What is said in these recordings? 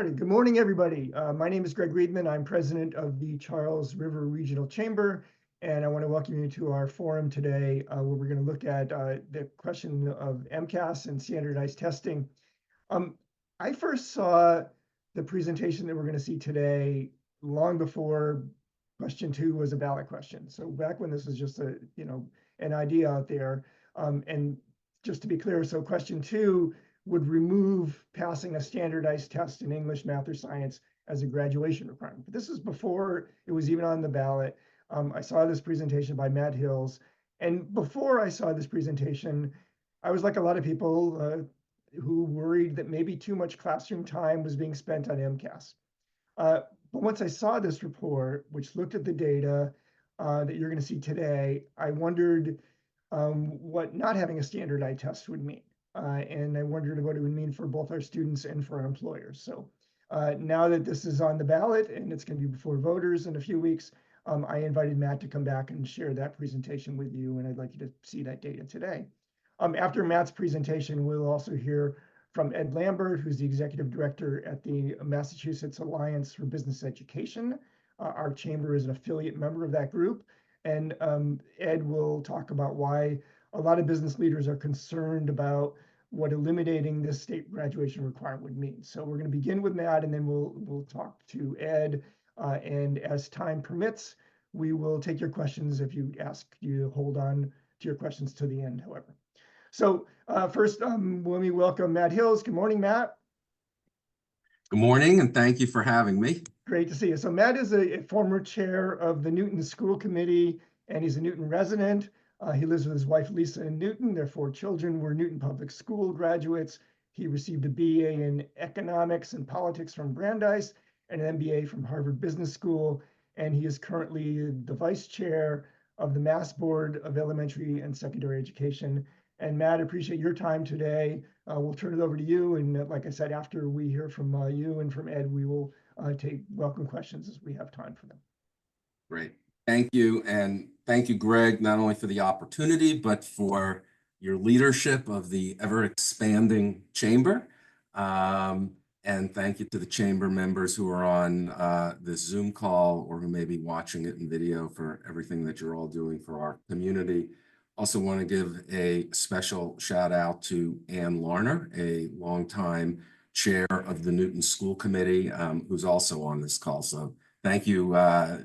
started. Good morning, everybody. My name is Greg Reedman. I'm president of the Charles River Regional Chamber, and I want to welcome you to our forum today, where we're going to look at the question of MCAS and standardized testing. I first saw the presentation that we're going to see today long before question 2 was a ballot question. So back when this was just an idea out there. And just to be clear, so question 2 would remove passing a standardized test in English, math, or science as a graduation requirement. But this is before it was even on the ballot. I saw this presentation by Matt Hills. And before I saw this presentation, I was like a lot of people who worried that maybe too much classroom time was being spent on MCAS. But once I saw this report, which looked at the data that you're going to see today, I wondered what not having a standardized test would mean. And I wondered what it would mean for both our students and for our employers. So now that this is on the ballot and it's going to be before voters in a few weeks, I invited Matt to come back and share that presentation with you, and I'd like you to see that data today. After Matt's presentation, we'll also hear from Ed Lambert, who's the executive director at the Massachusetts Alliance for Business Education. Our chamber is an affiliate member of that group, and Ed will talk about why a lot of business leaders are concerned about what eliminating this state graduation requirement would mean. So we're going to begin with Matt, and then we'll talk to Ed. And as time permits, we will take your questions. If you ask, you hold on to your questions to the end, however. So first, let me welcome Matt Hills. Good morning, Matt. Good morning, and thank you for having me. Great to see you. So Matt is a former chair of the Newton School Committee, and he's a Newton resident. He lives with his wife, Lisa, in Newton. Their 4 children were Newton Public School graduates. He received a BA in economics and politics from Brandeis and an MBA from Harvard Business School. And he is currently the vice chair of the Mass Board of Elementary and Secondary Education. And Matt, I appreciate your time today. We'll turn it over to you. And like I said, after we hear from you and from Ed, we will take welcome questions as we have time for them. Great. Thank you. And thank you, Greg, not only for the opportunity, but for your leadership of the ever-expanding chamber. And thank you to the chamber members who are on this Zoom call or who may be watching it in video for everything that you're all doing for our community. Also want to give a special shout out to Ann Larner, a longtime chair of the Newton School Committee, who's also on this call. So thank you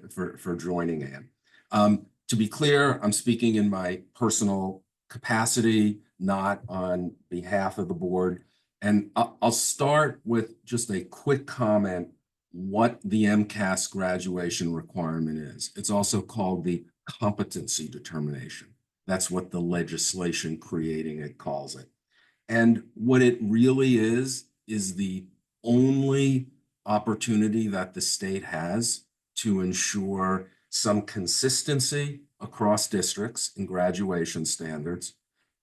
for joining, Ann. To be clear, I'm speaking in my personal capacity, not on behalf of the board. And I'll start with just a quick comment what the MCAS graduation requirement is. It's also called the competency determination. That's what the legislation creating it calls it. And what it really is the only opportunity that the state has to ensure some consistency across districts in graduation standards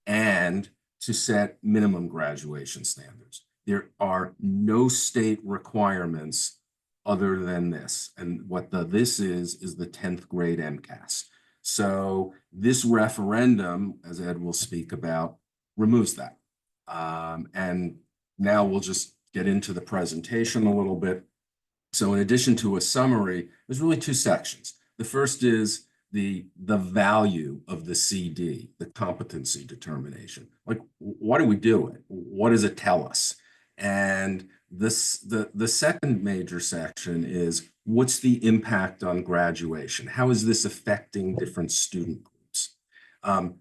and to set minimum graduation standards. There are no state requirements other than this. And what this is the 10th grade MCAS. So this referendum, as Ed will speak about, removes that. And now we'll just get into the presentation a little bit. So in addition to a summary, there's really 2 sections. The first is the value of the CD, the competency determination. Like, what do we do? What does it tell us? And the second major section is what's the impact on graduation? How is this affecting different student groups?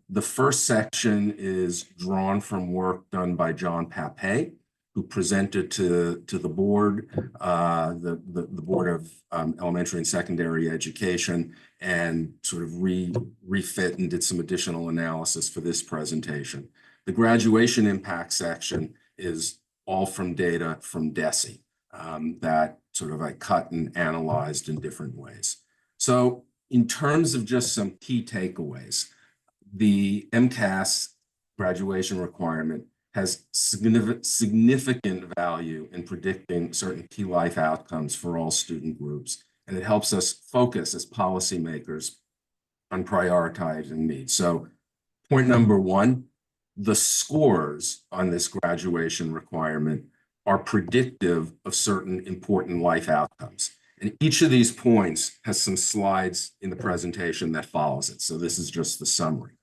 The first section is drawn from work done by John Papay, who presented to the board, the Board of Elementary and Secondary Education, and sort of refit and did some additional analysis for this presentation. The graduation impact section is all from data from DESE that sort of I cut and analyzed in different ways. So in terms of just some key takeaways, the MCAS graduation requirement has significant value in predicting certain key life outcomes for all student groups. And it helps us focus as policymakers on prioritizing needs. So point number 1, the scores on this graduation requirement are predictive of certain important life outcomes. And each of these points has some slides in the presentation that follows it. So this is just the summary.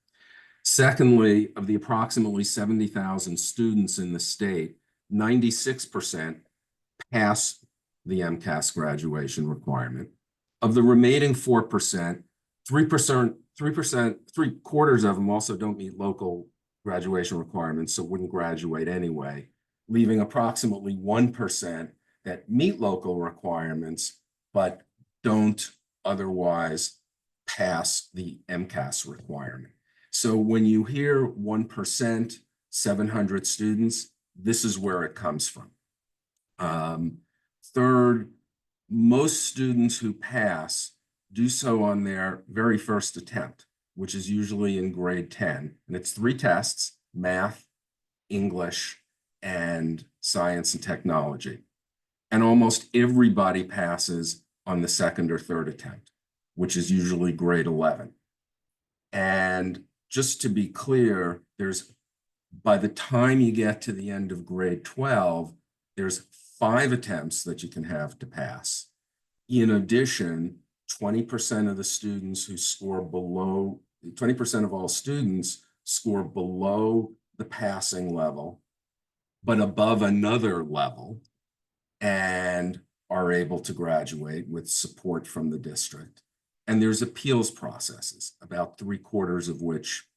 Secondly, of the approximately 70,000 students in the state, 96% pass the MCAS graduation requirement. Of the remaining 4%, 3/4 of them also don't meet local graduation requirements, so wouldn't graduate anyway, leaving approximately 1% that meet local requirements, but don't otherwise pass the MCAS requirement. So when you hear 1%, 700 students, this is where it comes from. Third, most students who pass do so on their very first attempt, which is usually in grade 10. And it's 3 tests: math, English, and science and technology. And almost everybody passes on the second or third attempt, which is usually grade 11. And just to be clear, by the time you get to the end of grade 12, there's 5 attempts that you can have to pass. In addition, 20% of the students who score below, 20% of all students score below the passing level, but above another level, and are able to graduate with support from the district. And there's appeals processes, about 3/4 of which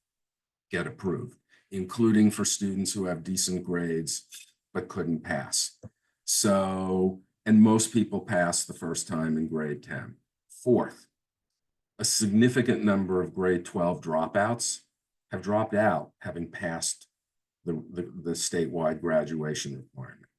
get approved, including for students who have decent grades but couldn't pass. So, and most people pass the first time in grade 10. Fourth, a significant number of grade 12 dropouts have dropped out, having passed the statewide graduation requirement.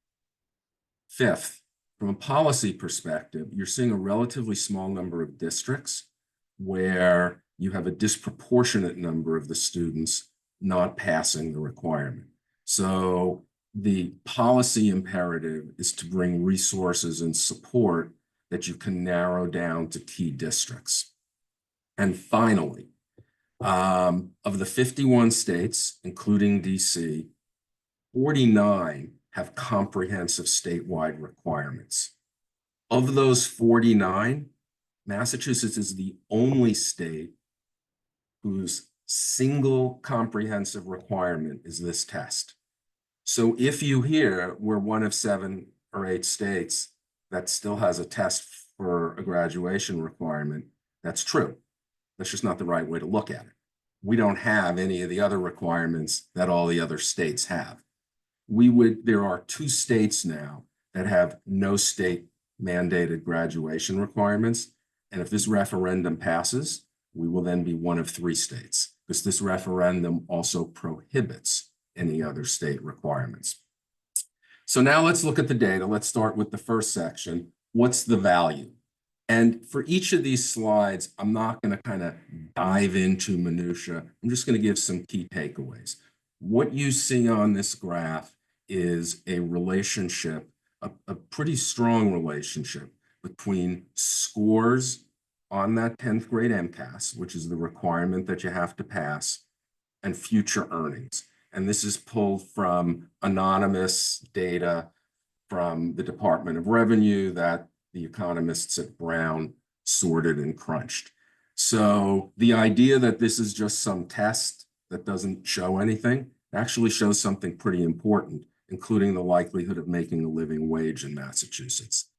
Fifth, from a policy perspective, you're seeing a relatively small number of districts where you have a disproportionate number of the students not passing the requirement. So the policy imperative is to bring resources and support that you can narrow down to key districts. And finally, of the 51 states, including DC, 49 have comprehensive statewide requirements. Of those 49, Massachusetts is the only state whose single comprehensive requirement is this test. So if you hear we're one of 7 or 8 states that still has a test for a graduation requirement, that's true. That's just not the right way to look at it. We don't have any of the other requirements that all the other states have. There are 2 states now that have no state mandated graduation requirements. And if this referendum passes, we will then be one of 3 states, because this referendum also prohibits any other state requirements. So now let's look at the data. Let's start with the first section. What's the value? And for each of these slides, I'm not going to kind of dive into minutia. I'm just going to give some key takeaways. What you see on this graph is a relationship, a pretty strong relationship between scores on that 10th grade MCAS, which is the requirement that you have to pass, and future earnings. And this is pulled from anonymous data from the Department of Revenue that the economists at Brown sorted and crunched. So the idea that this is just some test that doesn't show anything actually shows something pretty important, including the likelihood of making a living wage in Massachusetts.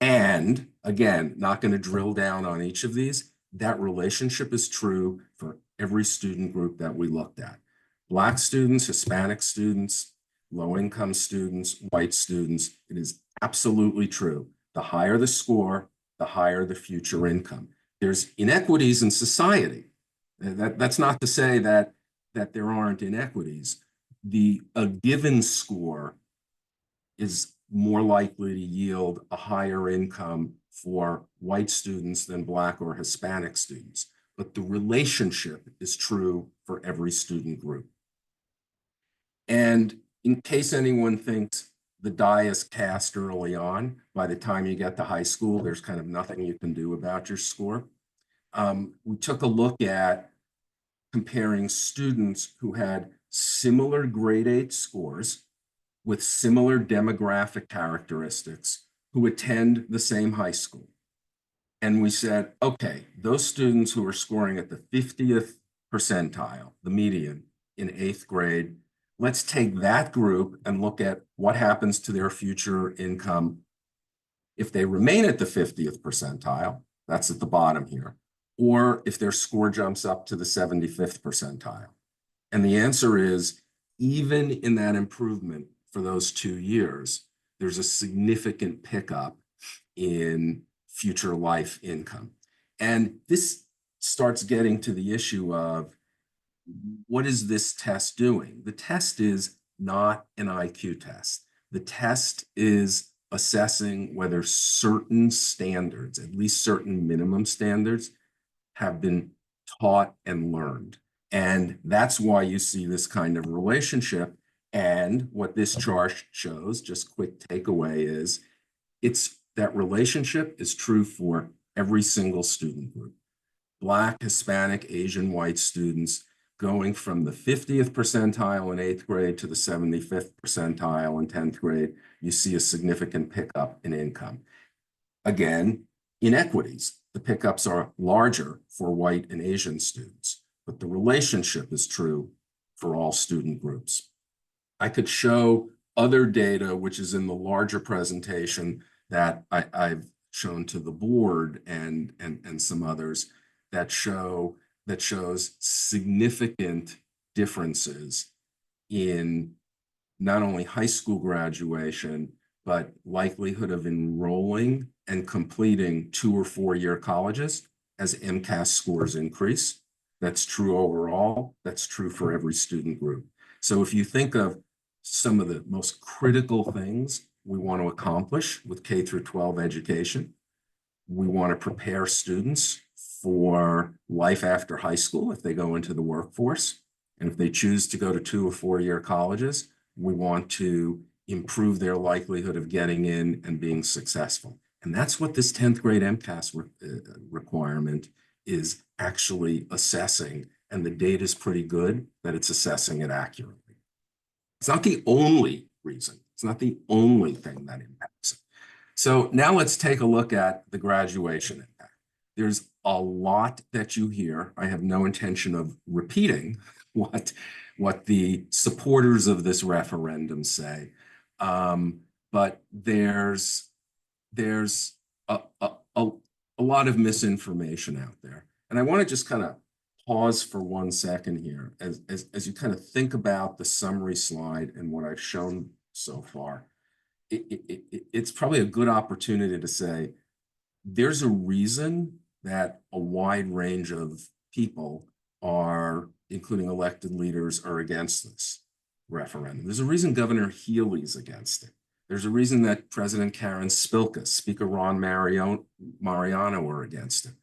And again, not going to drill down on each of these. That relationship is true for every student group that we looked at. Black students, Hispanic students, low-income students, white students. It is absolutely true. The higher the score, the higher the future income. There's inequities in society. That's not to say that there aren't inequities. A given score is more likely to yield a higher income for white students than Black or Hispanic students. But the relationship is true for every student group. And in case anyone thinks the die is cast early on, by the time you get to high school, there's kind of nothing you can do about your score. We took a look at comparing students who had similar grade 8 scores with similar demographic characteristics who attend the same high school. And we said, okay, those students who are scoring at the 50th percentile, the median in 8th grade, let's take that group and look at what happens to their future income if they remain at the 50th percentile, that's at the bottom here, or if their score jumps up to the 75th percentile. And the answer is, even in that improvement for those 2 years, there's a significant pickup in future life income. And this starts getting to the issue of, what is this test doing? The test is not an IQ test. The test is assessing whether certain standards, at least certain minimum standards, have been taught and learned. And that's why you see this kind of relationship. And what this chart shows, just quick takeaway, is that relationship is true for every single student group. Black, Hispanic, Asian, white students going from the 50th percentile in 8th grade to the 75th percentile in 10th grade, you see a significant pickup in income. Again, inequities, the pickups are larger for white and Asian students, but the relationship is true for all student groups. I could show other data, which is in the larger presentation that I've shown to the board and some others that shows significant differences in not only high school graduation, but likelihood of enrolling and completing 2 or 4 year colleges as MCAS scores increase. That's true overall. That's true for every student group. So if you think of some of the most critical things we want to accomplish with K through 12 education, we want to prepare students for life after high school if they go into the workforce. And if they choose to go to 2 or 4 year colleges, we want to improve their likelihood of getting in and being successful. And that's what this 10th grade MCAS requirement is actually assessing. And the data is pretty good that it's assessing it accurately. It's not the only reason. It's not the only thing that impacts it. So now let's take a look at the graduation impact. There's a lot that you hear. I have no intention of repeating what the supporters of this referendum say. But there's a lot of misinformation out there. And I want to just kind of pause for 1 second here as you kind of think about the summary slide and what I've shown so far. It's probably a good opportunity to say, there's a reason that a wide range of people are, including elected leaders, are against this referendum. There's a reason Governor Healey's against it. There's a reason that President Karen Spilka, Speaker Ron Mariano are against it.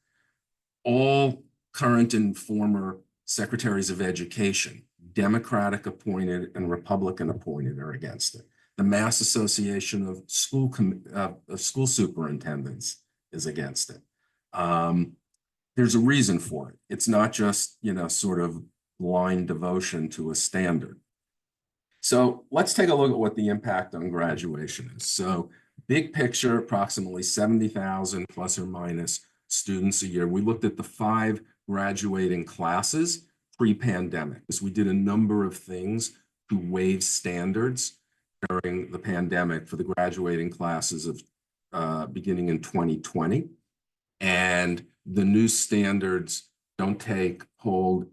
All current and former secretaries of education, Democratic appointed and Republican appointed, are against it. The Mass Association of School Superintendents is against it. There's a reason for it. It's not just, sort of blind devotion to a standard. So let's take a look at what the impact on graduation is. So big picture, approximately 70,000 plus or minus students a year. We looked at the 5 graduating classes pre-pandemic, because we did a number of things to waive standards during the pandemic for the graduating classes of beginning in 2020. And the new standards don't take hold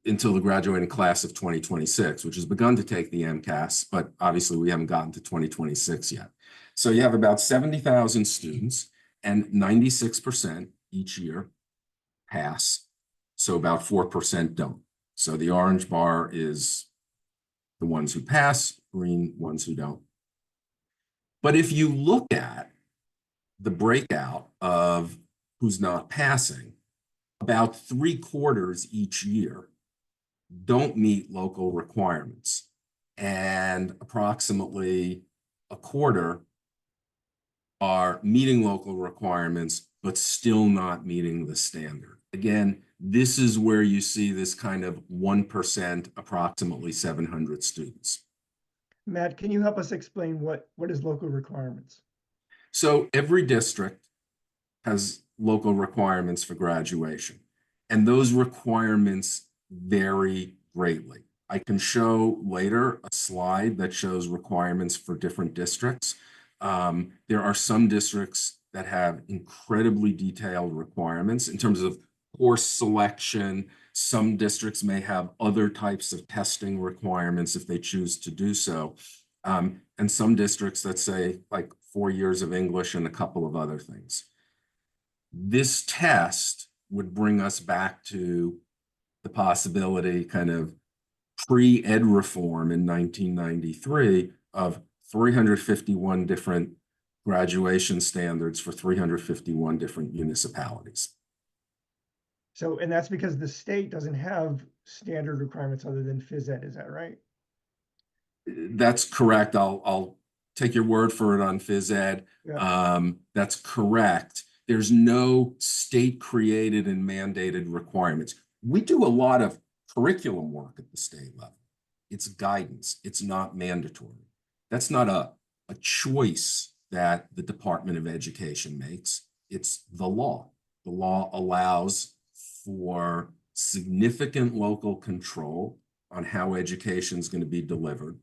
until the graduating class of 2026, which has begun to take the MCAS, but obviously we haven't gotten to 2026 yet. So you have about 70,000 students, and 96% each year pass. So about 4% don't. So the orange bar is the ones who pass, green ones who don't. But if you look at the breakout of who's not passing, about 3/4 each year don't meet local requirements, and approximately 1/4 are meeting local requirements but still not meeting the standard. Again, this is where you see this kind of 1%, approximately 700 students. Matt, can you help us explain what is local requirements? So every district has local requirements for graduation, and those requirements vary greatly. I can show later a slide that shows requirements for different districts. There are some districts that have incredibly detailed requirements in terms of course selection. Some districts may have other types of testing requirements if they choose to do so. And some districts that say like 4 years of English and a couple of other things. This test would bring us back to the possibility kind of pre-ed reform in 1993 of 351 different graduation standards for 351 different municipalities. So, and that's because the state doesn't have standard requirements other than phys ed, is that right? That's correct. I'll take your word for it on phys ed. Yeah. That's correct. There's no state-created and mandated requirements. We do a lot of curriculum work at the state level. It's guidance. It's not mandatory. That's not a choice that the Department of Education makes. It's the law. The law allows for significant local control on how education is going to be delivered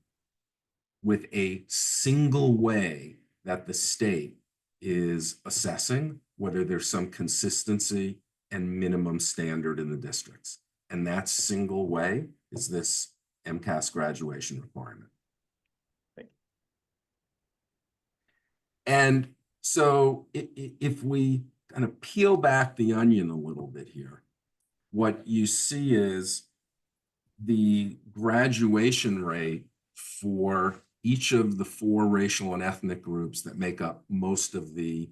with a single way that the state is assessing whether there's some consistency and minimum standard in the districts. And that single way is this MCAS graduation requirement. And so if we kind of peel back the onion a little bit here, what you see is the graduation rate for each of the 4 racial and ethnic groups that make up most of the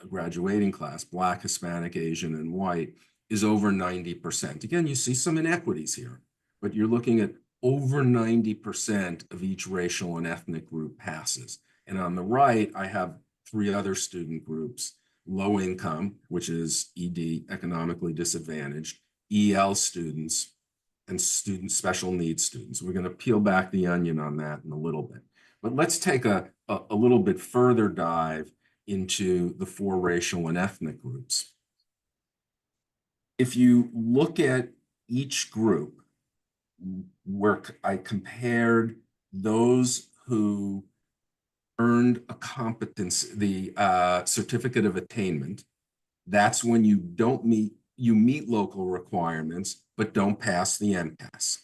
graduating class, Black, Hispanic, Asian, and white, is over 90%. Again, you see some inequities here, but you're looking at over 90% of each racial and ethnic group passes. And on the right, I have 3 other student groups: low income, which is ED, economically disadvantaged, EL students, and special needs students. We're going to peel back the onion on that in a little bit. But let's take a little bit further dive into the 4 racial and ethnic groups. If you look at each group, where I compared those who earned a competency, the certificate of attainment, that's when you meet local requirements, but don't pass the MCAS.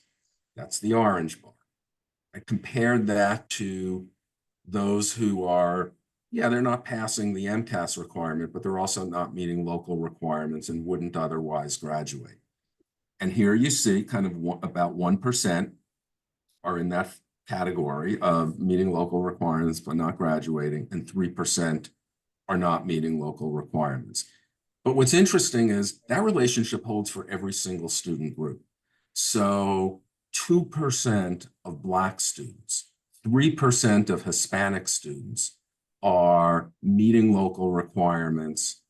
That's the orange bar. I compared that to those who are, they're not passing the MCAS requirement, but they're also not meeting local requirements and wouldn't otherwise graduate. And here you see kind of about 1% are in that category of meeting local requirements but not graduating, and 3% are not meeting local requirements. But what's interesting is that relationship holds for every single student group. So 2% of Black students, 3% of Hispanic students are meeting local requirements,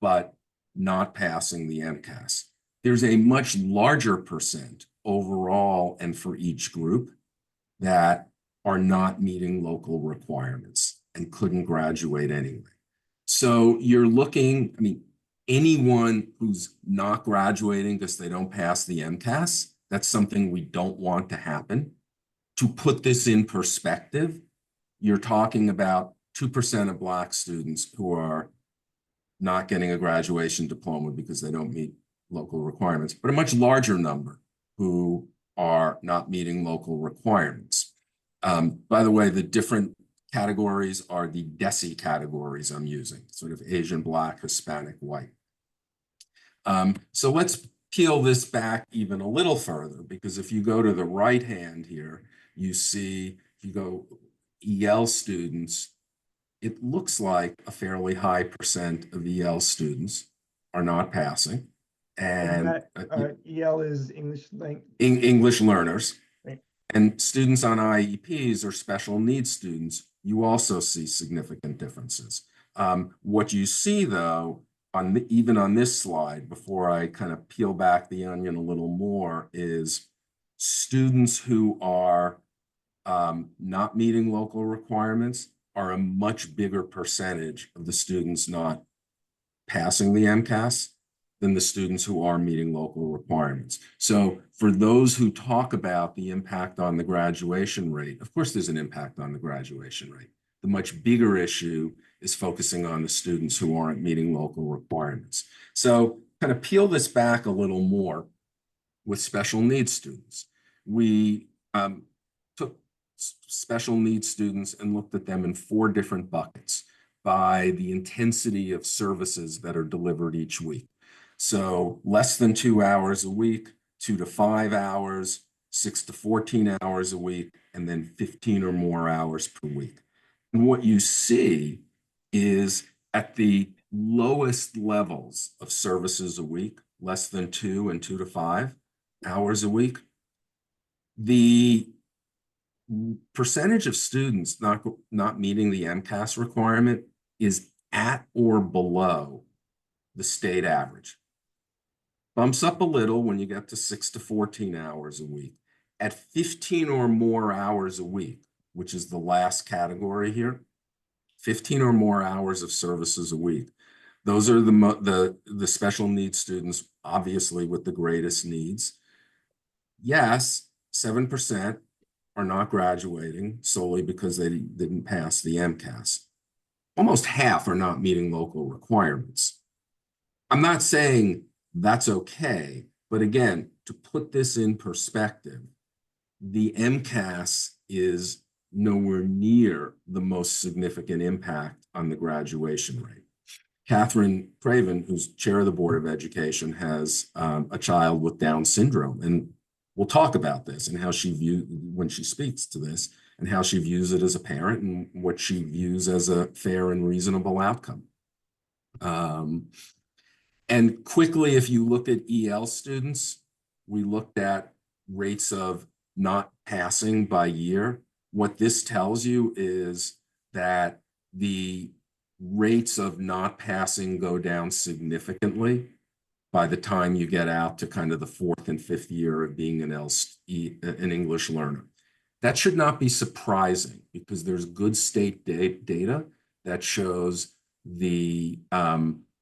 but not passing the MCAS. There's a much larger percent overall and for each group that are not meeting local requirements and couldn't graduate anyway. So you're looking, anyone who's not graduating because they don't pass the MCAS, that's something we don't want to happen. To put this in perspective, you're talking about 2% of Black students who are not getting a graduation diploma because they don't meet local requirements, but a much larger number who are not meeting local requirements. By the way, the different categories are the DESE categories I'm using, sort of Asian, Black, Hispanic, white. So let's peel this back even a little further, because if you go to the right hand here, you see, if you go EL students, it looks like a fairly high percent of EL students are not passing. And EL is English English learners. Right. And students on IEPs or special needs students, you also see significant differences. What you see, though, even on this slide, before I kind of peel back the onion a little more, is students who are not meeting local requirements are a much bigger percentage of the students not passing the MCAS than the students who are meeting local requirements. So for those who talk about the impact on the graduation rate, of course there's an impact on the graduation rate. The much bigger issue is focusing on the students who aren't meeting local requirements. So kind of peel this back a little more with special needs students. We took special needs students and looked at them in 4 different buckets by the intensity of services that are delivered each week. So less than 2 hours a week, 2 to 5 hours, 6 to 14 hours a week, and then 15 or more hours per week. And what you see is at the lowest levels of services a week, less than 2 and 2 to 5 hours a week, the percentage of students not meeting the MCAS requirement is at or below the state average. Bumps up a little when you get to 6 to 14 hours a week. At 15 or more hours a week, which is the last category here, 15 or more hours of services a week. Those are the special needs students, obviously with the greatest needs. Yes, 7% are not graduating solely because they didn't pass the MCAS. Almost half are not meeting local requirements. I'm not saying that's okay, but again, to put this in perspective, the MCAS is nowhere near the most significant impact on the graduation rate. Catherine Craven, who's chair of the Board of Education, has a child with Down syndrome, and we'll talk about this and how she views, when she speaks to this, and how she views it as a parent and what she views as a fair and reasonable outcome. And quickly, if you look at EL students, we looked at rates of not passing by year. What this tells you is that the rates of not passing go down significantly by the time you get out to kind of the 4th and 5th year of being an English learner. That should not be surprising because there's good state data that shows the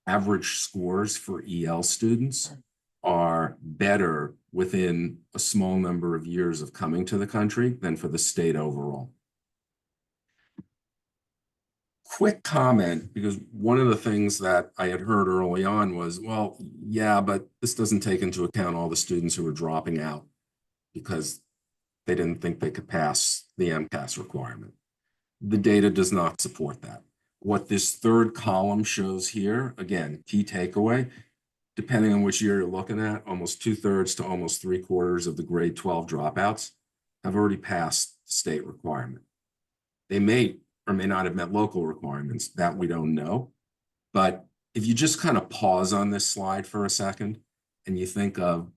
average scores for EL students are better within a small number of years of coming to the country than for the state overall. Quick comment, because one of the things that I had heard early on was, well, yeah, but this doesn't take into account all the students who are dropping out because they didn't think they could pass the MCAS requirement. The data does not support that. What this 3rd column shows here, again, key takeaway, depending on which year you're looking at, almost 2/3 to almost 3/4 of the grade 12 dropouts have already passed the state requirement. They may or may not have met local requirements, that we don't know. But if you just kind of pause on this slide for a second and you think of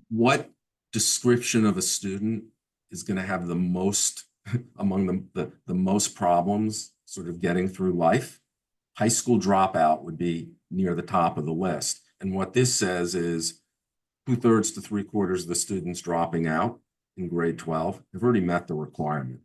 what description of a student is going to have the most among the most problems sort of getting through life, high school dropout would be near the top of the list. And what this says is 2/3 to 3/4 of the students dropping out in grade 12 have already met the requirement.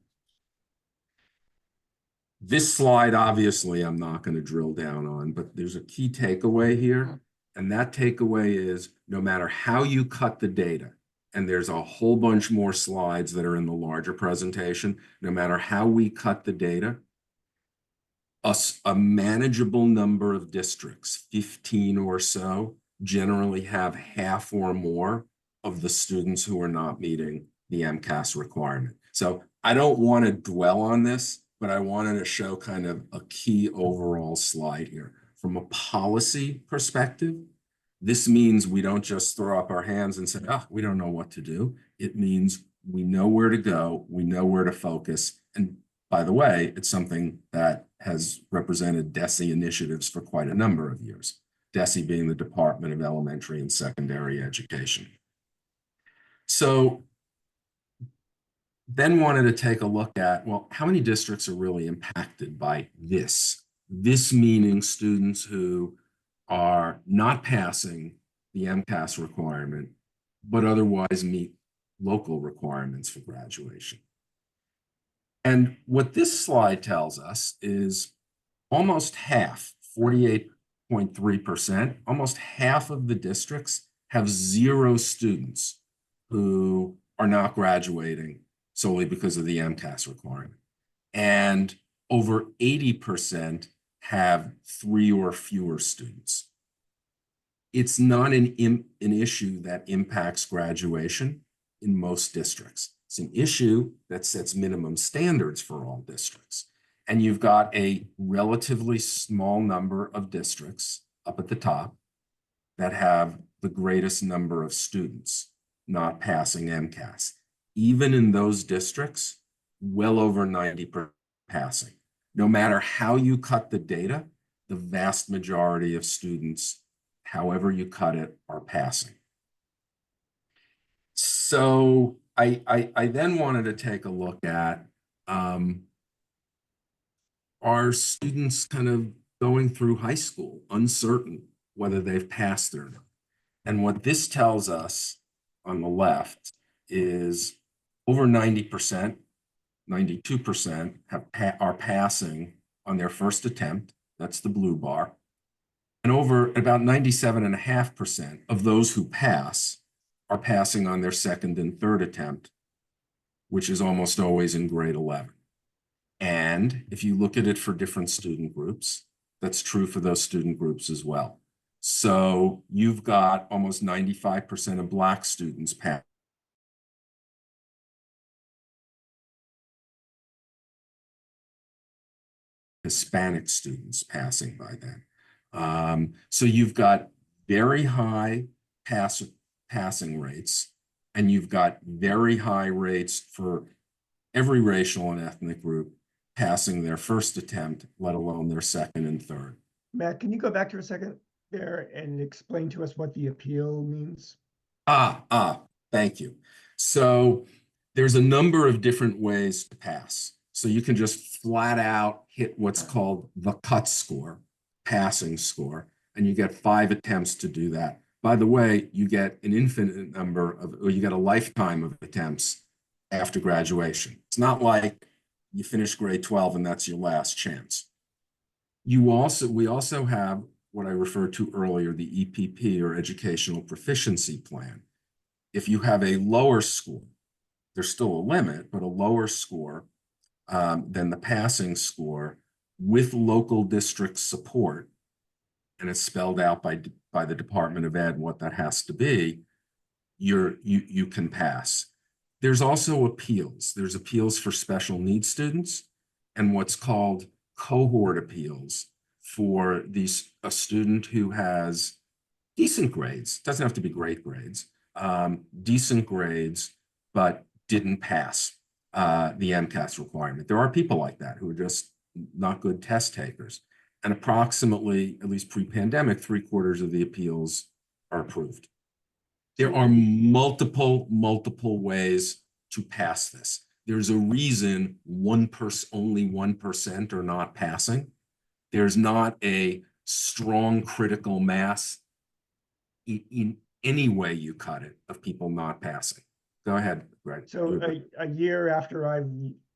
This slide, obviously, I'm not going to drill down on, but there's a key takeaway here. And that takeaway is no matter how you cut the data, and there's a whole bunch more slides that are in the larger presentation, no matter how we cut the data, a manageable number of districts, 15 or so, generally have half or more of the students who are not meeting the MCAS requirement. So I don't want to dwell on this, but I wanted to show kind of a key overall slide here. From a policy perspective, this means we don't just throw up our hands and say, oh, we don't know what to do. It means we know where to go, we know where to focus. And by the way, it's something that has represented DESE initiatives for quite a number of years, DESE being the Department of Elementary and Secondary Education. So then wanted to take a look at, well, how many districts are really impacted by this? This meaning students who are not passing the MCAS requirement, but otherwise meet local requirements for graduation. And what this slide tells us is almost half, 48.3%, almost half of the districts have 0 students who are not graduating solely because of the MCAS requirement. And over 80% have 3 or fewer students. It's not an issue that impacts graduation in most districts. It's an issue that sets minimum standards for all districts. And you've got a relatively small number of districts up at the top that have the greatest number of students not passing MCAS. Even in those districts, well over 90% passing. No matter how you cut the data, the vast majority of students, however you cut it, are passing. So I then wanted to take a look at, are students kind of going through high school uncertain whether they've passed or not? And what this tells us on the left is over 90%, 92% are passing on their first attempt. That's the blue bar. And over about 97.5% of those who pass are passing on their second and third attempt, which is almost always in grade 11. And if you look at it for different student groups, that's true for those student groups as well. So you've got almost 95% of Black students pass. Hispanic students passing by then. So you've got very high passing rates, and you've got very high rates for every racial and ethnic group passing their first attempt, let alone their second and third. Matt, can you go back to a second there and explain to us what the appeal means? Thank you. So there's a number of different ways to pass. So you can just flat out hit what's called the cut score, passing score, and you get 5 attempts to do that. By the way, you get an infinite number of, or you get a lifetime of attempts after graduation. It's not like you finish grade 12 and that's your last chance. We also have what I referred to earlier, the EPP, or Educational Proficiency Plan. If you have a lower score, there's still a limit, but a lower score than the passing score with local district support, and it's spelled out by the Department of Ed what that has to be, you can pass. There's also appeals. There's appeals for special needs students and what's called cohort appeals for a student who has decent grades, doesn't have to be great grades, decent grades, but didn't pass the MCAS requirement. There are people like that who are just not good test takers. And approximately, at least pre-pandemic, 3/4 of the appeals are approved. There are multiple ways to pass this. There's a reason only 1% are not passing. There's not a strong critical mass in any way you cut it of people not passing. Go ahead, Greg. So a year after I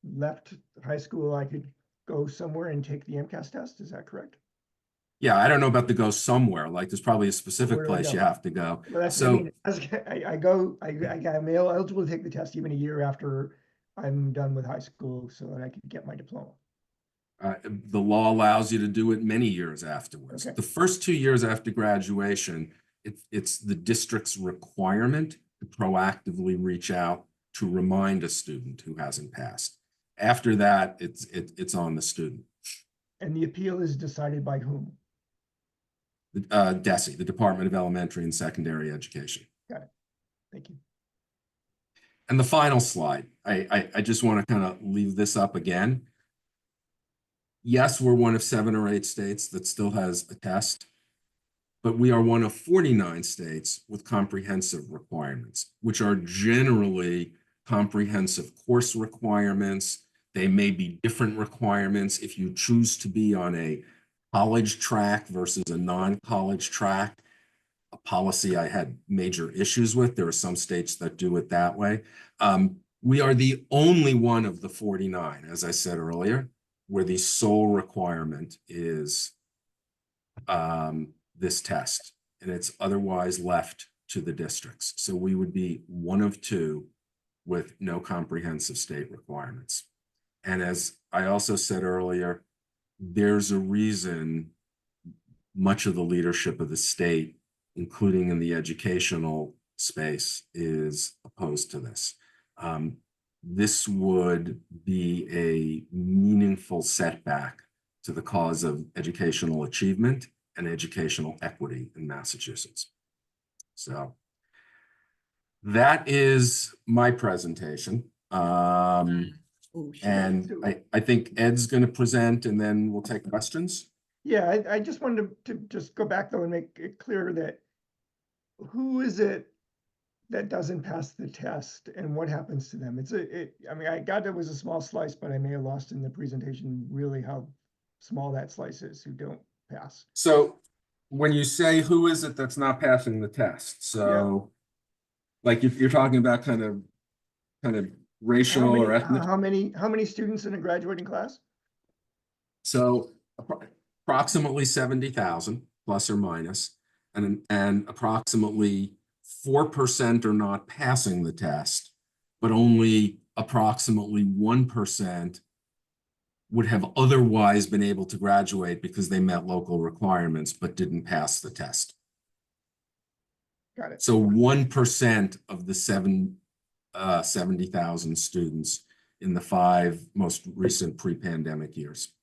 left high school, I could go somewhere and take the MCAS test. Is that correct? Yeah, I don't know about the go somewhere. Like there's probably a specific place you have to go. Well, that's what I mean. I'm eligible to take the test even a year after I'm done with high school so that I can get my diploma. The law allows you to do it many years afterwards. Okay. The first 2 years after graduation, it's the district's requirement to proactively reach out to remind a student who hasn't passed. After that, it's on the student. And the appeal is decided by whom? DESE, the Department of Elementary and Secondary Education. Got it. Thank you. And the final slide, I just want to kind of leave this up again. Yes, we're one of 7 or 8 states that still has a test, but we are one of 49 states with comprehensive requirements, which are generally comprehensive course requirements. They may be different requirements if you choose to be on a college track versus a non-college track. a policy I had major issues with. There are some states that do it that way. We are the only one of the 49, as I said earlier, where the sole requirement is this test, and it's otherwise left to the districts. So we would be one of two with no comprehensive state requirements. And as I also said earlier, there's a reason much of the leadership of the state, including in the educational space, is opposed to this. This would be a meaningful setback to the cause of educational achievement and educational equity in Massachusetts. So that is my presentation. And I think Ed's going to present, and then we'll take questions. Yeah, I just wanted to just go back though and make it clear that who is it that doesn't pass the test and what happens to them? I mean, I got it was a small slice, but I may have lost in the presentation really how small that slice is who don't pass. So when you say who is it that's not passing the test, so like if you're talking about kind of racial or ethnic. How many students in a graduating class? So approximately 70,000 plus or minus, and approximately 4% are not passing the test, but only approximately 1% would have otherwise been able to graduate because they met local requirements but didn't pass the test. Got it. So 1% of the 70,000 students in the 5 most recent pre-pandemic years.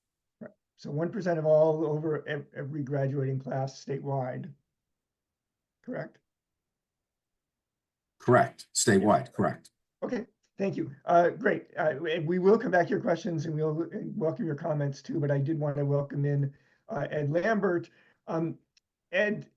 Right. So 1% of all over every graduating class statewide, correct? Correct. Statewide, correct. Okay, thank you. Great. We will come back to your questions and we'll welcome your comments too, but I did want to welcome in Ed Lambert. Ed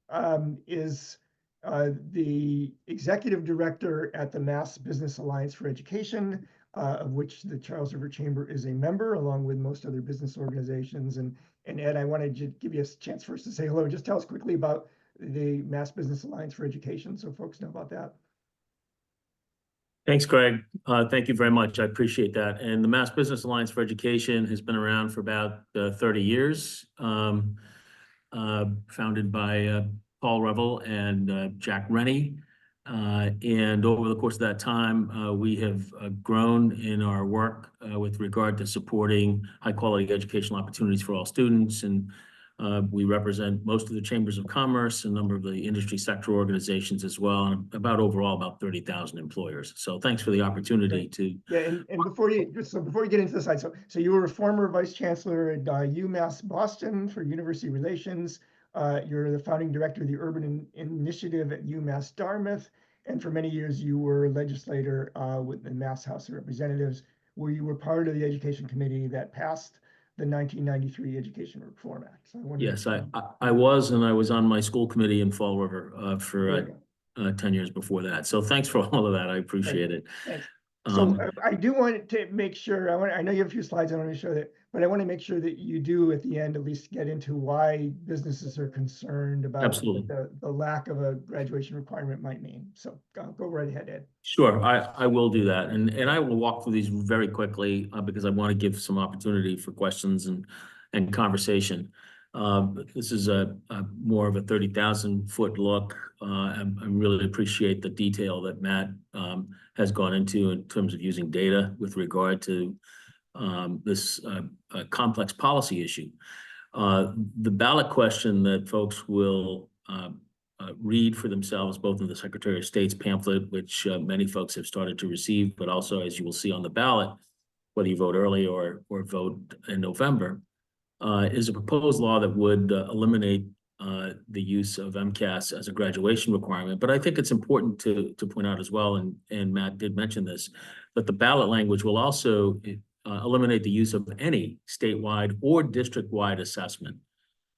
is the executive director at the Mass Business Alliance for Education, of which the Charles River Chamber is a member, along with most other business organizations. And Ed, I wanted to give you a chance first to say hello. Just tell us quickly about the Mass Business Alliance for Education so folks know about that. Thanks, Greg. Thank you very much. I appreciate that. And the Mass Business Alliance for Education has been around for about 30 years, founded by Paul Revel and Jack Rennie. And over the course of that time, we have grown in our work with regard to supporting high-quality educational opportunities for all students. And we represent most of the chambers of commerce, a number of the industry sector organizations as well, and overall about 30,000 employers. So thanks for the opportunity to. Yeah, and before you get into the side, so you were a former vice chancellor at UMass Boston for University Relations. You're the founding director of the Urban Initiative at UMass Dartmouth, and for many years you were a legislator with the Mass House of Representatives, where you were part of the education committee that passed the 1993 Education Reform Act. So Yes, I was, and I was on my school committee in Fall River for 10 years before that. So thanks for all of that. I appreciate it. Thanks. So I do want to make sure, I know you have a few slides, I want to show that, but I want to make sure that you do at the end at least get into why businesses are concerned about the lack of a graduation requirement might mean. So go right ahead, Ed. Sure, I will do that. And I will walk through these very quickly because I want to give some opportunity for questions and conversation. This is a more of a 30,000-foot look. I really appreciate the detail that Matt has gone into in terms of using data with regard to this complex policy issue. The ballot question that folks will read for themselves, both in the Secretary of State's pamphlet, which many folks have started to receive, but also, as you will see on the ballot, whether you vote early or vote in November, is a proposed law that would eliminate the use of MCAS as a graduation requirement. But I think it's important to point out as well, and Matt did mention this, that the ballot language will also eliminate the use of any statewide or district-wide assessment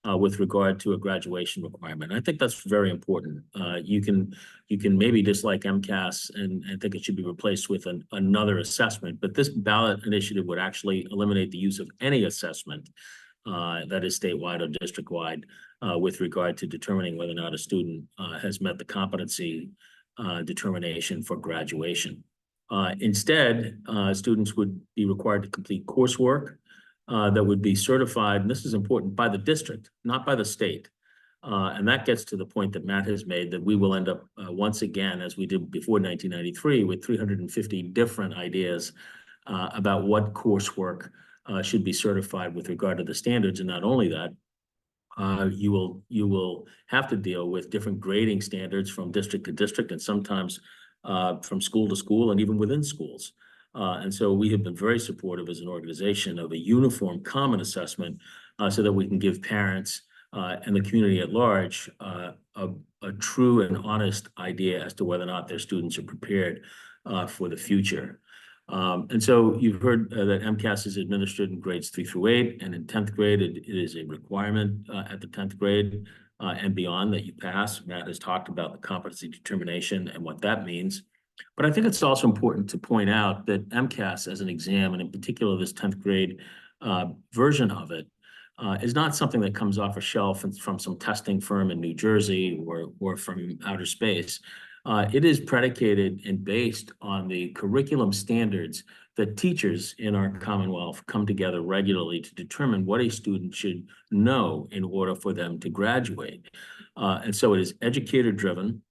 with regard to a graduation requirement. I think that's very important. You can maybe dislike MCAS and think it should be replaced with another assessment, but this ballot initiative would actually eliminate the use of any assessment that is statewide or district-wide, with regard to determining whether or not a student has met the competency determination for graduation. Instead, students would be required to complete coursework that would be certified, and this is important, by the district, not by the state. And that gets to the point that Matt has made, that we will end up once again, as we did before 1993, with 350 different ideas about what coursework should be certified with regard to the standards. And not only that, you will have to deal with different grading standards from district to district, and sometimes from school to school, and even within schools. And so we have been very supportive as an organization of a uniform common assessment so that we can give parents and the community at large a true and honest idea as to whether or not their students are prepared for the future. And so you've heard that MCAS is administered in grades 3 through 8, and in 10th grade, it is a requirement at the 10th grade and beyond that you pass. Matt has talked about the competency determination and what that means. But I think it's also important to point out that MCAS as an exam, and in particular this 10th grade version of it, is not something that comes off a shelf and from some testing firm in New Jersey or from outer space. It is predicated and based on the curriculum standards that teachers in our Commonwealth come together regularly to determine what a student should know in order for them to graduate. And so it is educator driven.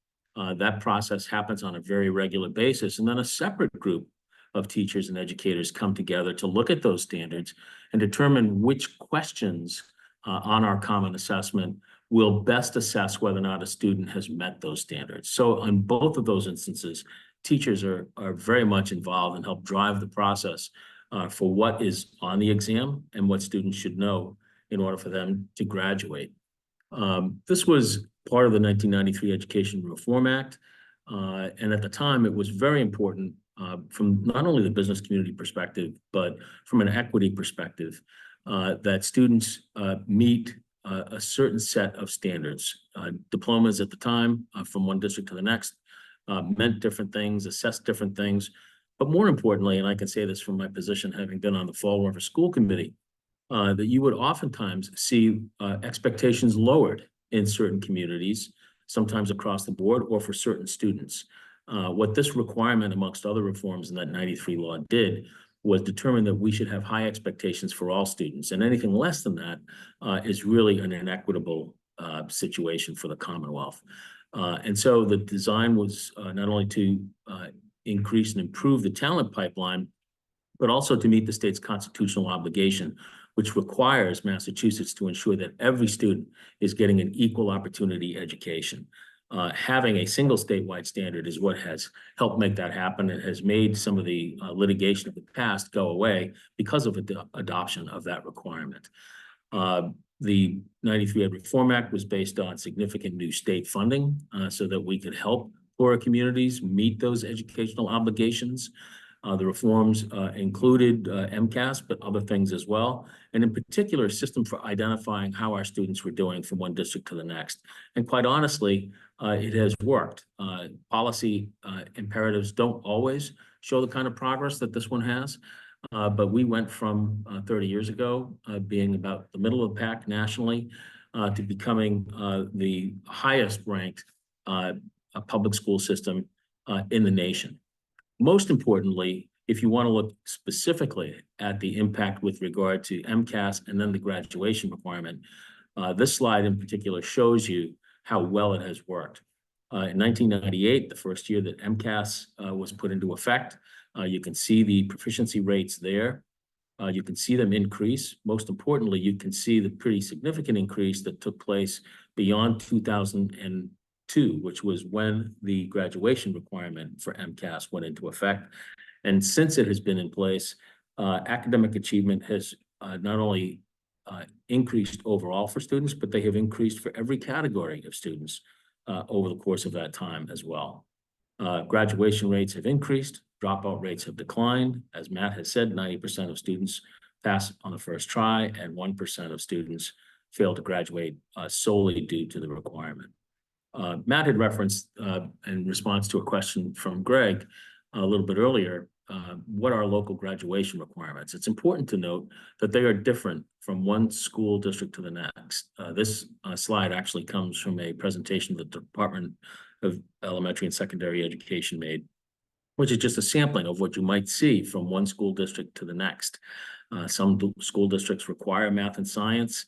That process happens on a very regular basis. And then a separate group of teachers and educators come together to look at those standards and determine which questions on our common assessment will best assess whether or not a student has met those standards. So on both of those instances, teachers are very much involved and help drive the process for what is on the exam and what students should know in order for them to graduate. This was part of the 1993 Education Reform Act. And at the time, it was very important from not only the business community perspective, but from an equity perspective, that students meet a certain set of standards. Diplomas at the time, from one district to the next, meant different things, assessed different things. But more importantly, and I can say this from my position, having been on the Fall River School Committee, that you would oftentimes see expectations lowered in certain communities, sometimes across the board or for certain students. What this requirement, amongst other reforms in that 93 law did, was determine that we should have high expectations for all students. And anything less than that is really an inequitable situation for the Commonwealth. And so the design was not only to increase and improve the talent pipeline, but also to meet the state's constitutional obligation, which requires Massachusetts to ensure that every student is getting an equal opportunity education. Having a single statewide standard is what has helped make that happen. It has made some of the litigation of the past go away because of the adoption of that requirement. The 93 Ed Reform Act was based on significant new state funding so that we could help poorer communities meet those educational obligations. The reforms included MCAS, but other things as well. And in particular, a system for identifying how our students were doing from one district to the next. And quite honestly, it has worked. Policy imperatives don't always show the kind of progress that this one has. But we went from 30 years ago being about the middle of the pack nationally to becoming the highest ranked public school system in the nation. Most importantly, if you want to look specifically at the impact with regard to MCAS and then the graduation requirement, this slide in particular shows you how well it has worked. In 1998, the first year that MCAS was put into effect, you can see the proficiency rates there. You can see them increase. Most importantly, you can see the pretty significant increase that took place beyond 2002, which was when the graduation requirement for MCAS went into effect. And since it has been in place, academic achievement has not only increased overall for students, but they have increased for every category of students over the course of that time as well. Graduation rates have increased, dropout rates have declined. As Matt has said, 90% of students pass on the first try, and 1% of students fail to graduate solely due to the requirement. Matt had referenced in response to a question from Greg a little bit earlier, what are local graduation requirements. It's important to note that they are different from one school district to the next. This slide actually comes from a presentation the Department of Elementary and Secondary Education made, which is just a sampling of what you might see from one school district to the next. Some school districts require math and science.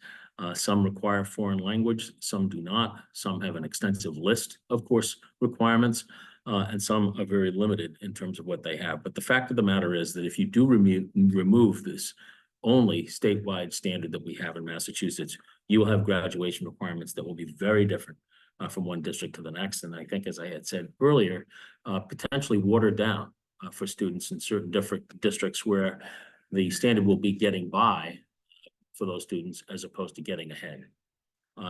Some require foreign language. Some do not. Some have an extensive list of course requirements. And some are very limited in terms of what they have. But the fact of the matter is that if you do remove this only statewide standard that we have in Massachusetts, you will have graduation requirements that will be very different from one district to the next. And I think, as I had said earlier, potentially watered down for students in certain different districts where the standard will be getting by for those students as opposed to getting ahead.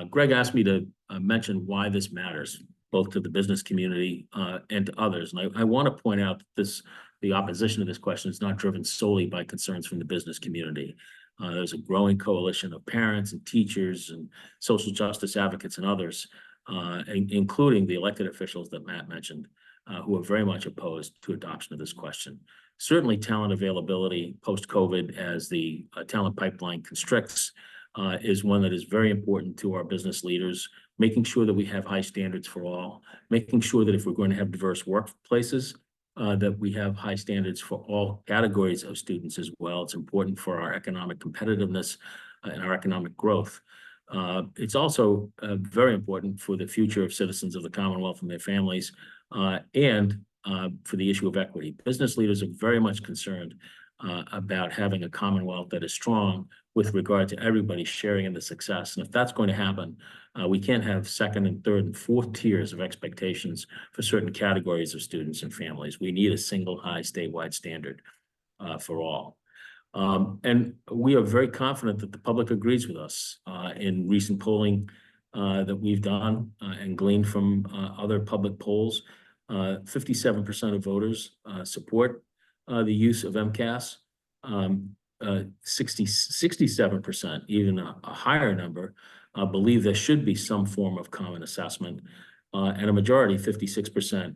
Greg asked me to mention why this matters, both to the business community and to others. And I want to point out that the opposition to this question is not driven solely by concerns from the business community. There's a growing coalition of parents and teachers and social justice advocates and others, including the elected officials that Matt mentioned, who are very much opposed to adoption of this question. Certainly talent availability post-COVID as the talent pipeline constricts is one that is very important to our business leaders, making sure that we have high standards for all, making sure that if we're going to have diverse workplaces, that we have high standards for all categories of students as well. It's important for our economic competitiveness and our economic growth. It's also very important for the future of citizens of the Commonwealth and their families, and for the issue of equity. Business leaders are very much concerned about having a Commonwealth that is strong with regard to everybody sharing in the success. And if that's going to happen, we can't have second and third and fourth tiers of expectations for certain categories of students and families. We need a single high statewide standard for all. And we are very confident that the public agrees with us. In recent polling that we've done and gleaned from other public polls, 57% of voters support the use of MCAS. 67%, even a higher number, believe there should be some form of common assessment, and a majority, 56%,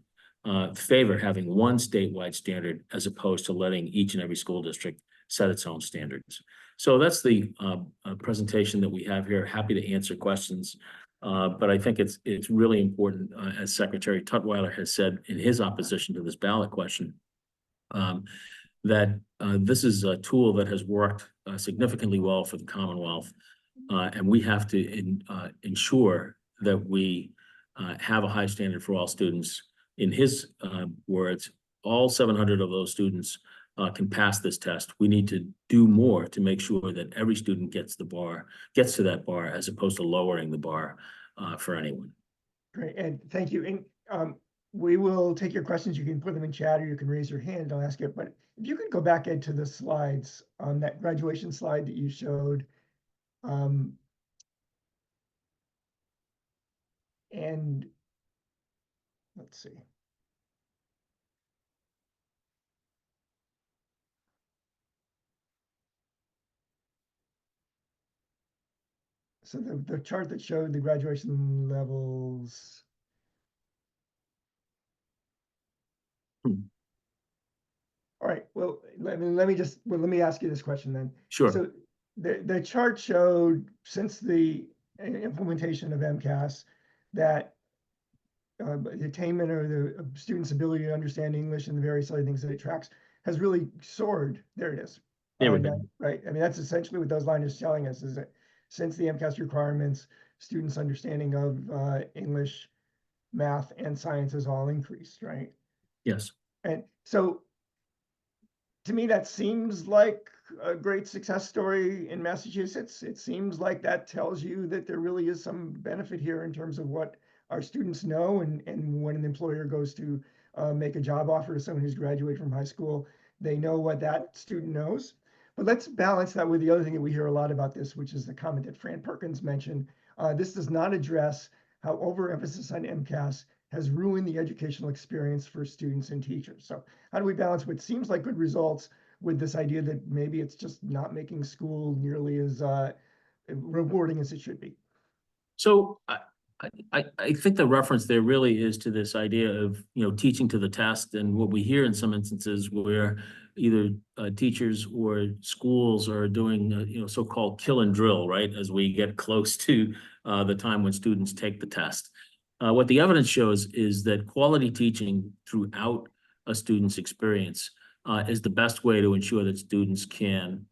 favor having one statewide standard as opposed to letting each and every school district set its own standards. So that's the presentation that we have here. Happy to answer questions, but I think it's really important, as Secretary Tutwiler has said in his opposition to this ballot question, that this is a tool that has worked significantly well for the Commonwealth, and we have to ensure that we have a high standard for all students. In his words, all 700 of those students can pass this test. We need to do more to make sure that every student gets to that bar, as opposed to lowering the bar for anyone. Great, and thank you. And we will take your questions. You can put them in chat or you can raise your hand. I'll ask it. But if you could go back into the slides on that graduation slide that you showed. And let's see. So the chart that showed the graduation levels. All right, well, let me ask you this question then. Sure. So the chart showed, since the implementation of MCAS, that the attainment or the students' ability to understand English and the various other things that it tracks has really soared. There it is. There we go. Right. I mean, that's essentially what those lines are telling us, is that since the MCAS requirements, students' understanding of English, math, and science has all increased, right? Yes. And so, to me, that seems like a great success story in Massachusetts. It seems like that tells you that there really is some benefit here in terms of what our students know, and when an employer goes to make a job offer to someone who's graduated from high school, they know what that student knows. But let's balance that with the other thing that we hear a lot about this, which is the comment that Fran Perkins mentioned. This does not address how overemphasis on MCAS has ruined the educational experience for students and teachers. So how do we balance what seems like good results with this idea that maybe it's just not making school nearly as rewarding as it should be? So I think the reference there really is to this idea of, teaching to the test, and what we hear in some instances where either teachers or schools are doing, so-called kill and drill, right? As we get close to the time when students take the test. What the evidence shows is that quality teaching throughout a student's experience is the best way to ensure that students can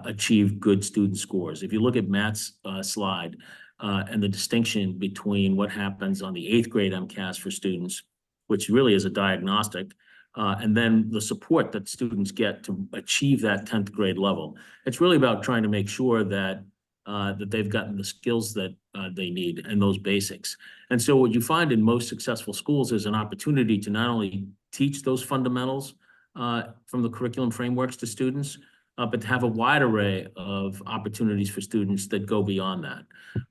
achieve good student scores. If you look at Matt's slide, and the distinction between what happens on the 8th grade MCAS for students, which really is a diagnostic, and then the support that students get to achieve that 10th grade level. It's really about trying to make sure that they've gotten the skills that they need and those basics. And so what you find in most successful schools is an opportunity to not only teach those fundamentals from the curriculum frameworks to students, but to have a wide array of opportunities for students that go beyond that.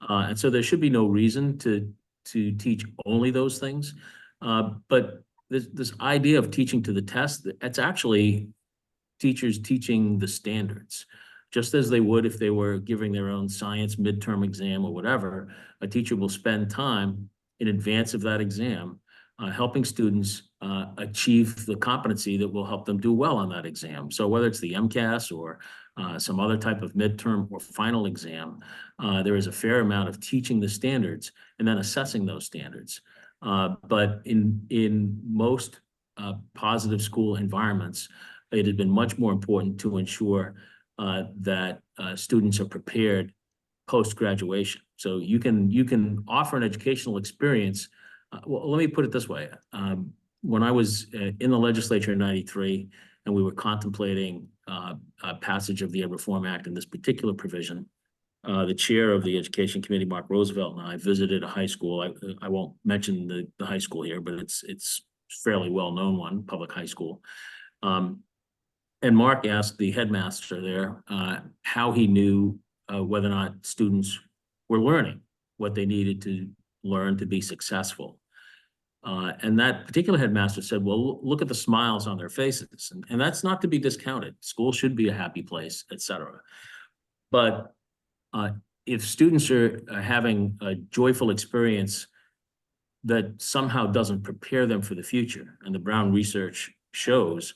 And so there should be no reason to teach only those things. But this idea of teaching to the test, it's actually teachers teaching the standards. Just as they would if they were giving their own science midterm exam or whatever, a teacher will spend time in advance of that exam helping students achieve the competency that will help them do well on that exam. So whether it's the MCAS or some other type of midterm or final exam, there is a fair amount of teaching the standards and then assessing those standards. But in most positive school environments, it has been much more important to ensure that students are prepared post-graduation. So you can offer an educational experience. Well, let me put it this way. When I was in the legislature in '93, and we were contemplating passage of the Ed Reform Act in this particular provision, the chair of the Education Committee, Mark Roosevelt, and I visited a high school. I won't mention the high school here, but it's fairly well-known one, public high school. And Mark asked the headmaster there how he knew whether or not students were learning what they needed to learn to be successful. And that particular headmaster said, well, look at the smiles on their faces. And that's not to be discounted. School should be a happy place, et cetera. But if students are having a joyful experience that somehow doesn't prepare them for the future, and the Brown research shows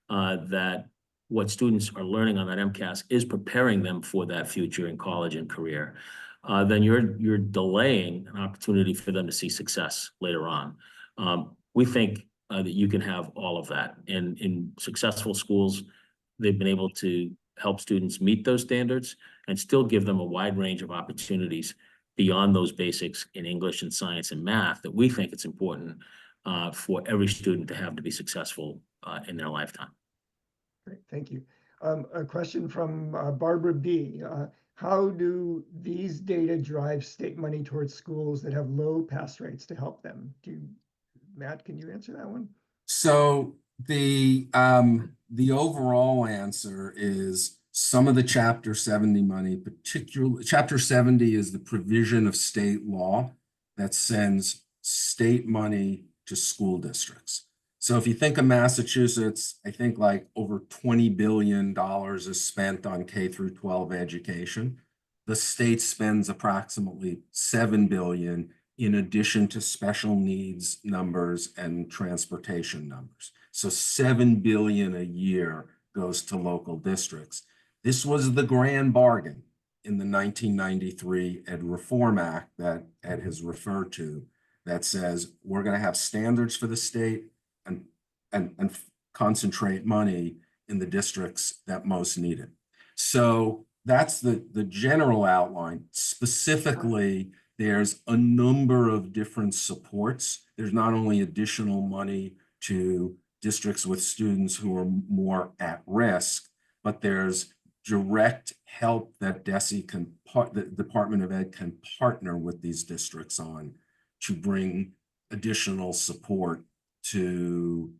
that what students are learning on that MCAS is preparing them for that future in college and career, then you're delaying an opportunity for them to see success later on. We think that you can have all of that. And in successful schools, they've been able to help students meet those standards and still give them a wide range of opportunities beyond those basics in English and science and math that we think it's important for every student to have to be successful in their lifetime. Great, thank you. A question from Barbara B. How do these data drive state money towards schools that have low pass rates to help them? Matt, can you answer that one? So the overall answer is some of the Chapter 70 money, particularly Chapter 70 is the provision of state law that sends state money to school districts. So if you think of Massachusetts, I think like over $20 billion is spent on K through 12 education. The state spends approximately $7 billion in addition to special needs numbers and transportation numbers. So $7 billion a year goes to local districts. This was the grand bargain in the 1993 Ed Reform Act that Ed has referred to that says we're going to have standards for the state and concentrate money in the districts that most need it. So that's the general outline. Specifically, there's a number of different supports. There's not only additional money to districts with students who are more at risk, but there's direct help that DESE can, the Department of Ed can partner with these districts on to bring additional support to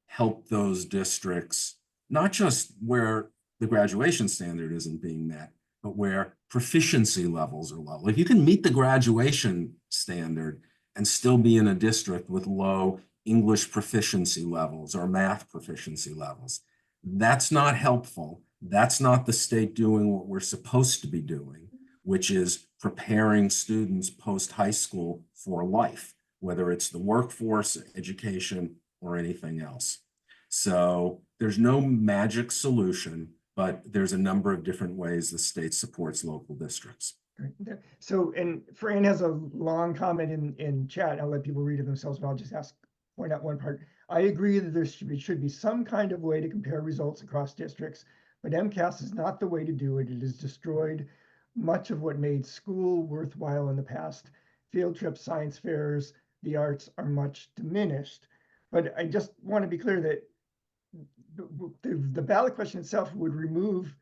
help those districts, not just where the graduation standard isn't being met, but where proficiency levels are low. If you can meet the graduation standard and still be in a district with low English proficiency levels or math proficiency levels, that's not helpful. That's not the state doing what we're supposed to be doing, which is preparing students post-high school for life, whether it's the workforce, education, or anything else. So there's no magic solution, but there's a number of different ways the state supports local districts. Great. So, and Fran has a long comment in chat. I'll let people read it themselves, but I'll just point out one part. I agree that there should be some kind of way to compare results across districts, but MCAS is not the way to do it. It has destroyed much of what made school worthwhile in the past. Field trips, science fairs, the arts are much diminished. But I just want to be clear that the ballot question itself would remove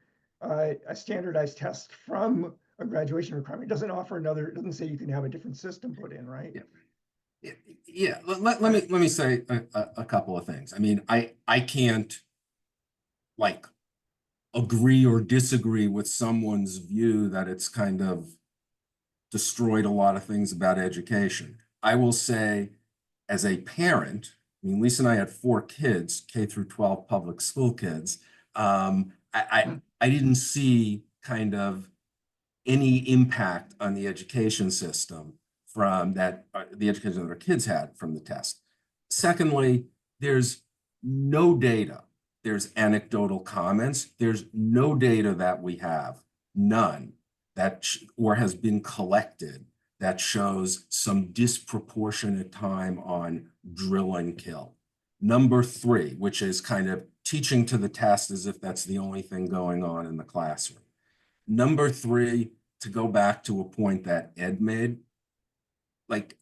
a standardized test from a graduation requirement. It doesn't offer another, it doesn't say you can have a different system put in, right? Yeah. Let me say a couple of things. I mean, I can't like agree or disagree with someone's view that it's kind of destroyed a lot of things about education. I will say, as a parent, I mean, Lisa and I had 4 kids, K through 12 public school kids. I didn't see kind of any impact on the education system from that, the education that our kids had from the test. Secondly, there's no data. There's anecdotal comments. There's no data that we have, none, that or has been collected that shows some disproportionate time on drill and kill. Number 3, which is kind of teaching to the test as if that's the only thing going on in the classroom. Number 3, to go back to a point that Ed made, like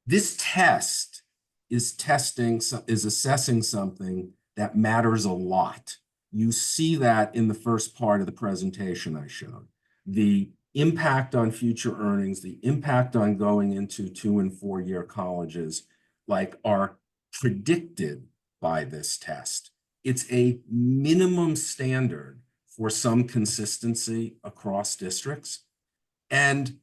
this test is assessing something that matters a lot. You see that in the first part of the presentation I showed. The impact on future earnings, the impact on going into 2- and 4-year colleges, like are predicted by this test. It's a minimum standard for some consistency across districts. And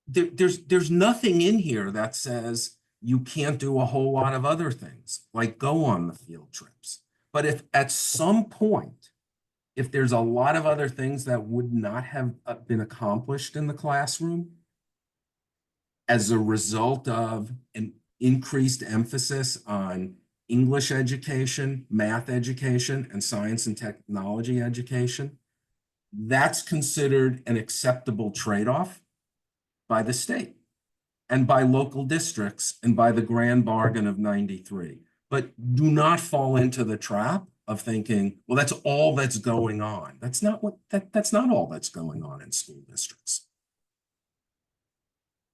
there's nothing in here that says you can't do a whole lot of other things, like go on the field trips. But if at some point, if there's a lot of other things that would not have been accomplished in the classroom as a result of an increased emphasis on English education, math education, and science and technology education, that's considered an acceptable trade-off by the state and by local districts and by the grand bargain of 93. But do not fall into the trap of thinking, well, that's all that's going on. That's not that's not all that's going on in school districts.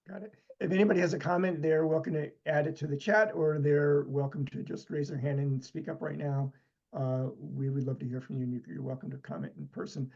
Got it. If anybody has a comment, they're welcome to add it to the chat, or they're welcome to just raise their hand and speak up right now. We would love to hear from you. You're welcome to comment in person.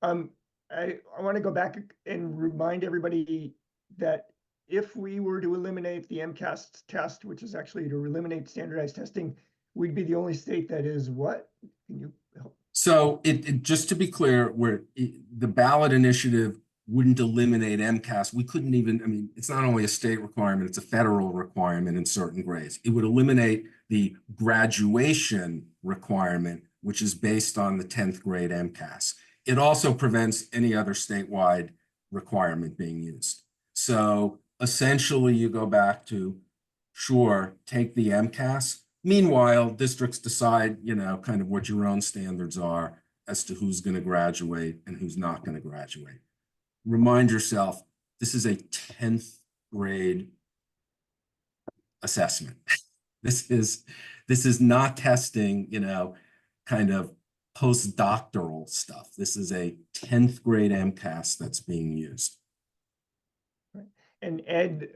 I want to go back and remind everybody that if we were to eliminate the MCAS test, which is actually to eliminate standardized testing, we'd be the only state that is what? Can you help? So just to be clear, the ballot initiative wouldn't eliminate MCAS. We couldn't even, I mean, it's not only a state requirement, it's a federal requirement in certain grades. It would eliminate the graduation requirement, which is based on the 10th grade MCAS. It also prevents any other statewide requirement being used. So essentially you go back to, sure, take the MCAS. Meanwhile, districts decide, you know, kind of what your own standards are as to who's going to graduate and who's not going to graduate. Remind yourself, this is a 10th grade assessment. This is not testing, you know, kind of postdoctoral stuff. This is a 10th grade MCAS that's being used. Right. And Ed,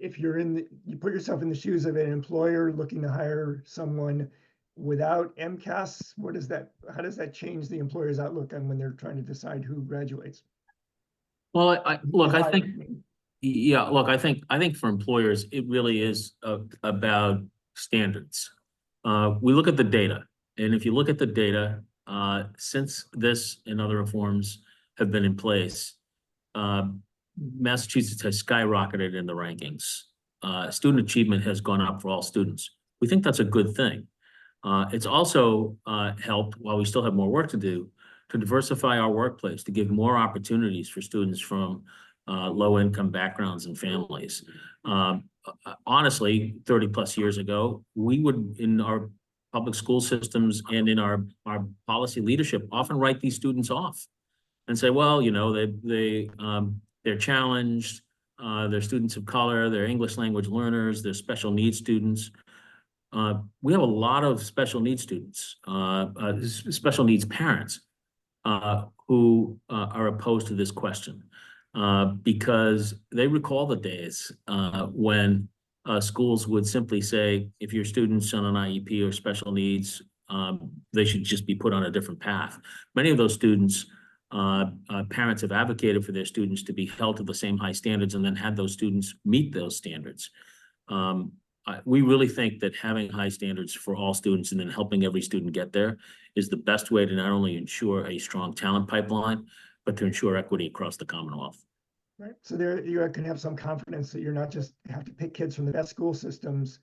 if you're you put yourself in the shoes of an employer looking to hire someone without MCAS, how does that change the employer's outlook on when they're trying to decide who graduates? Well, I think for employers, it really is about standards. We look at the data, and if you look at the data, since this and other reforms have been in place, Massachusetts has skyrocketed in the rankings. Student achievement has gone up for all students. We think that's a good thing. It's also helped, while we still have more work to do, to diversify our workplace, to give more opportunities for students from low-income backgrounds and families. Honestly, 30 plus years ago, we would, in our public school systems and in our policy leadership, often write these students off and say, well, you know, they're challenged, they're students of color, they're English language learners, they're special needs students. We have a lot of special needs students, special needs parents who are opposed to this question because they recall the days when schools would simply say, if your student's on an IEP or special needs, they should just be put on a different path. Many of those students, parents have advocated for their students to be held to the same high standards and then had those students meet those standards. We really think that having high standards for all students and then helping every student get there is the best way to not only ensure a strong talent pipeline, but to ensure equity across the Commonwealth. Right. So there you can have some confidence that you're not just have to pick kids from the best school systems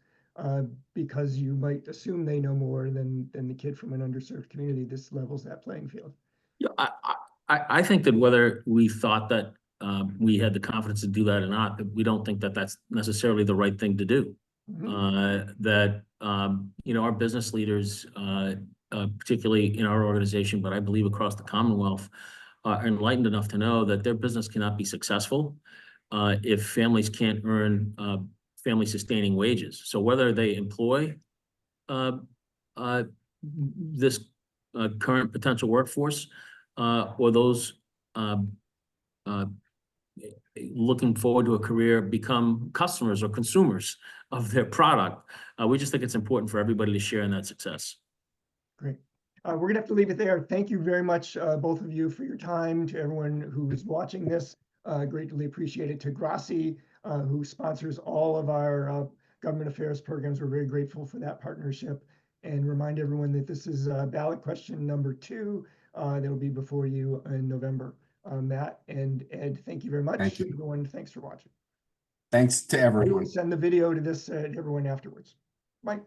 because you might assume they know more than the kid from an underserved community. This levels that playing field. Yeah, I think that whether we thought that we had the confidence to do that or not, we don't think that that's necessarily the right thing to do. You know, our business leaders, particularly in our organization, but I believe across the Commonwealth, are enlightened enough to know that their business cannot be successful if families can't earn family-sustaining wages. So whether they employ this current potential workforce or those looking forward to a career become customers or consumers of their product. We just think it's important for everybody to share in that success. Great. We're gonna have to leave it there. Thank you very much, both of you, for your time. To everyone who is watching this, greatly appreciate it. To Grassi, who sponsors all of our government affairs programs, we're very grateful for that partnership. And remind everyone that this is ballot question number 2 that will be before you in November. Matt and Ed, thank you very much. Thank you. Everyone, thanks for watching. Thanks to We everyone. will send the video to this to everyone afterwards. Bye.